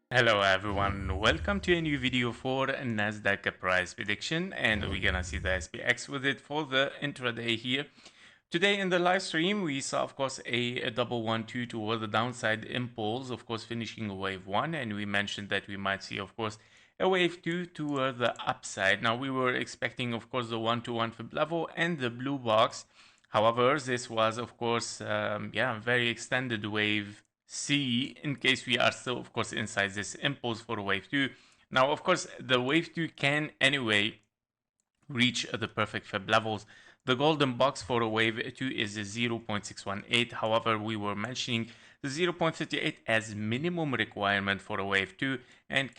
Hello everyone, welcome to a new video for Nasdaq price prediction, and we're gonna see the SPX with it for the intraday here. Today in the live stream we saw of course a double 1-2 toward the downside impulse, of course finishing a wave 1, and we mentioned that we might see of course a wave 2 toward the upside. Now we were expecting of course the 1-to-1 fib level and the blue box. However, this was of course very extended wave C, in case we are still of course inside this impulse for wave 2. Now of course the wave 2 can anyway reach the perfect fib levels. The golden box for a wave 2 is 0.618. However, we were mentioning the 0.58 as minimum requirement for a wave 2, and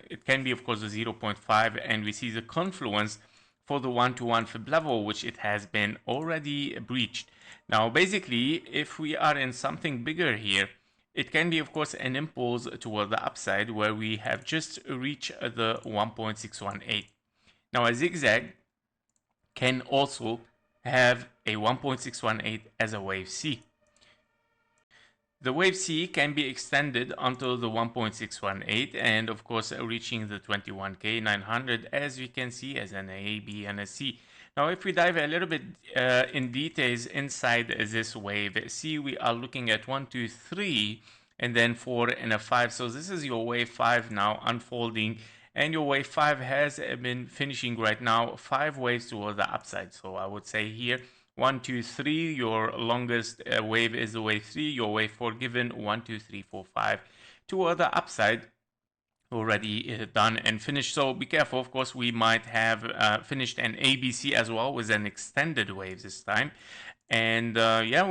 it can be of course the 0.5, and we see the confluence for the 1-to-1 fib level, which it has been already breached. Now basically, if we are in something bigger here, it can be of course an impulse toward the upside where we have just reached the 1.618. Now a zigzag can also have a 1.618 as a wave C. The wave C can be extended until the 1.618 and of course reaching the 21k 900, as we can see, as an A, B and a C. Now if we dive a little bit in details inside this wave C, we are looking at 1, 2, 3 and then 4 and a 5. So this is your wave 5 now unfolding, and your wave 5 has been finishing right now 5 waves toward the upside. So I would say here 1, 2, 3, your longest wave is the wave 3, your wave 4 given 1, 2, 3, 4, 5 toward the upside, already done and finished. So be careful, of course we might have finished an ABC as well with an extended wave this time, and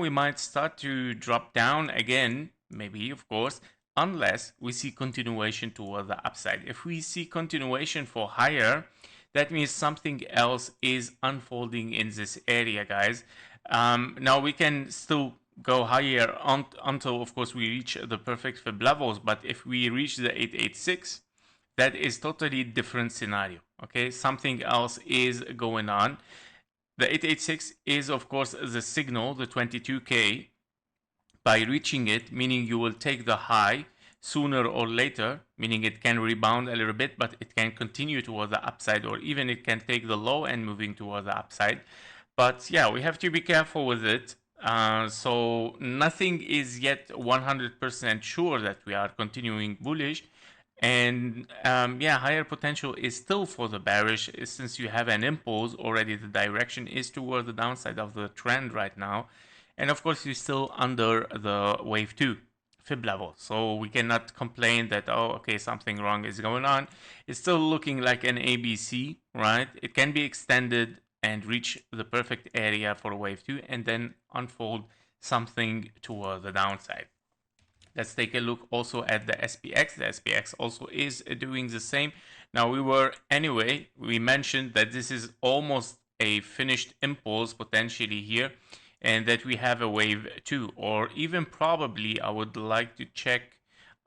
we might start to drop down again, maybe of course, unless we see continuation toward the upside. If we see continuation for higher, that means something else is unfolding in this area, guys. Now we can still go higher until of course we reach the perfect fib levels, but if we reach the 886, that is totally different scenario. Okay, something else is going on. The 886 is of course the signal, the 22k. By reaching it, meaning you will take the high sooner or later, meaning it can rebound a little bit, but it can continue toward the upside, or even it can take the low and moving toward the upside. But yeah, we have to be careful with it. So nothing is yet 100% sure that we are continuing bullish. And higher potential is still for the bearish, since you have an impulse already. The direction is toward the downside of the trend right now. And of course, you're still under the wave 2 fib level. So we cannot complain that, oh, okay, something wrong is going on. It's still looking like an ABC, right? It can be extended and reach the perfect area for wave 2 and then unfold something toward the downside. Let's take a look also at the SPX. The SPX also is doing the same. Now we mentioned that this is almost a finished impulse potentially here, and that we have a wave 2, or even probably I would like to check.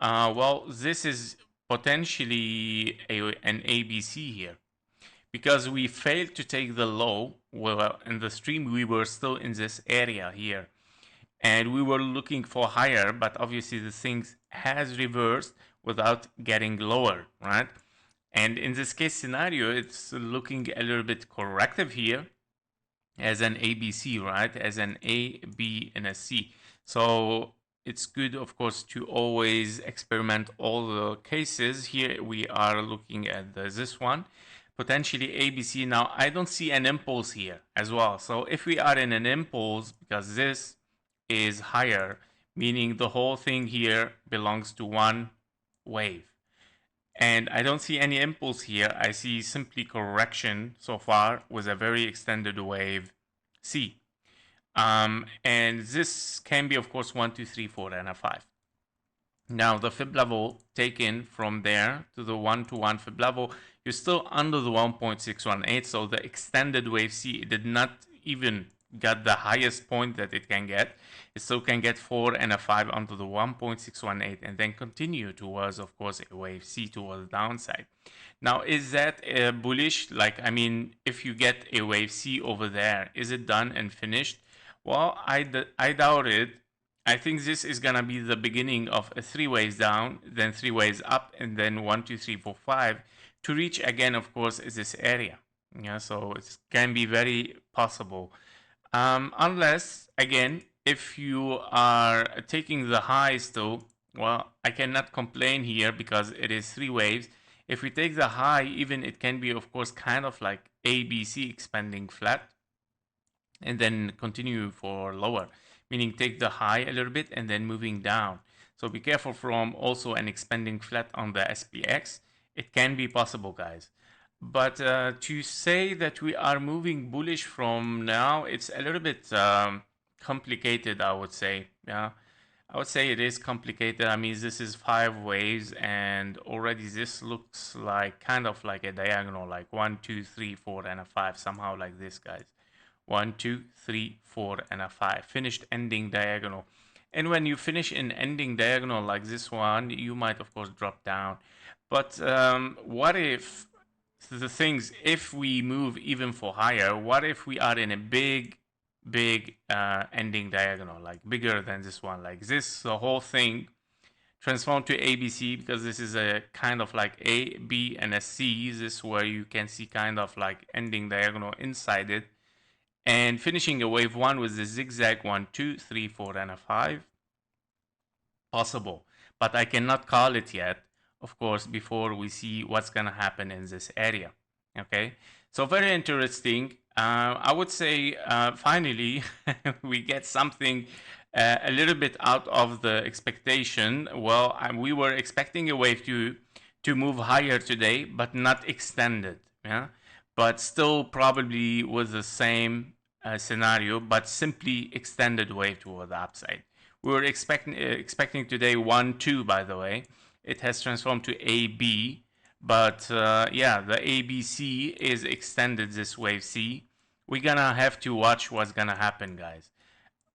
This is potentially an ABC here, because we failed to take the low. Well, in the stream we were still in this area here, and we were looking for higher, but obviously the things has reversed without getting lower, right? And in this case scenario, it's looking a little bit corrective here as an ABC, right? As an A, B, and a C. So it's good, of course, to always experiment all the cases. Here we are looking at this one, potentially ABC. Now I don't see an impulse here as well. So if we are in an impulse, because this is higher, meaning the whole thing here belongs to one wave. And I don't see any impulse here. I see simply correction so far with a very extended wave C. And this can be, of course, 1, 2, 3, 4, and a 5. Now, the fib level taken from there to the 1-to-1 fib level, you're still under the 1.618. So the extended wave C did not even get the highest point that it can get. It still can get 4 and a 5 onto the 1.618 and then continue towards, of course, a wave C towards the downside. Now, is that bullish? Like, I mean, if you get a wave C over there, is it done and finished? Well, I doubt it. I think this is gonna be the beginning of a 3 waves down, then 3 waves up, and then 1, 2, 3, 4, 5 to reach again, of course, this area. Yeah, so it can be very possible. Unless, again, if you are taking the high still, well, I cannot complain here because it is 3 waves. If we take the high, even it can be, of course, kind of like ABC expanding flat and then continue for lower, meaning take the high a little bit and then moving down. So be careful from also an expanding flat on the SPX. It can be possible, guys. But to say that we are moving bullish from now, it's a little bit complicated, I would say. Yeah, I would say it is complicated. I mean, this is 5 waves, and already this looks like kind of like a diagonal, like 1, 2, 3, 4, and a 5, somehow like this, guys. 1, 2, 3, 4, and a 5. Finished ending diagonal. And when you finish an ending diagonal like this one, you might, of course, drop down. But what if the things, if we move even for higher, what if we are in a big ending diagonal, like bigger than this one, like this, the whole thing transform to ABC, because this is a kind of like A, B, and a C. This is where you can see kind of like ending diagonal inside it, and finishing a wave 1 with the zigzag 1, 2, 3, 4, and a 5. Possible, but I cannot call it yet, of course, before we see what's gonna happen in this area. Okay, so very interesting. I would say finally we get something a little bit out of the expectation. Well, we were expecting a wave to move higher today, but not extended. Yeah, but still probably with the same scenario, but simply extended wave toward the upside. We were expecting today 1, 2, by the way. It has transformed to AB, but yeah, the ABC is extended this wave C. We're gonna have to watch what's gonna happen, guys.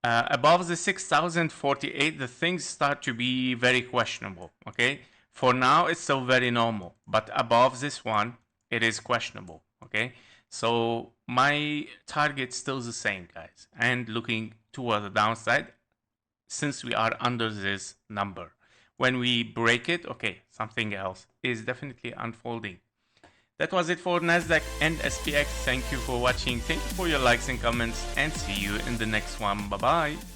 Above the 6,048, the things start to be very questionable, okay? For now, it's still very normal, but above this one, it is questionable, okay? So my target's still the same, guys, and looking toward the downside since we are under this number. When we break it, okay, something else is definitely unfolding. That was it for Nasdaq and SPX. Thank you for watching. Thank you for your likes and comments, and see you in the next one. Bye bye.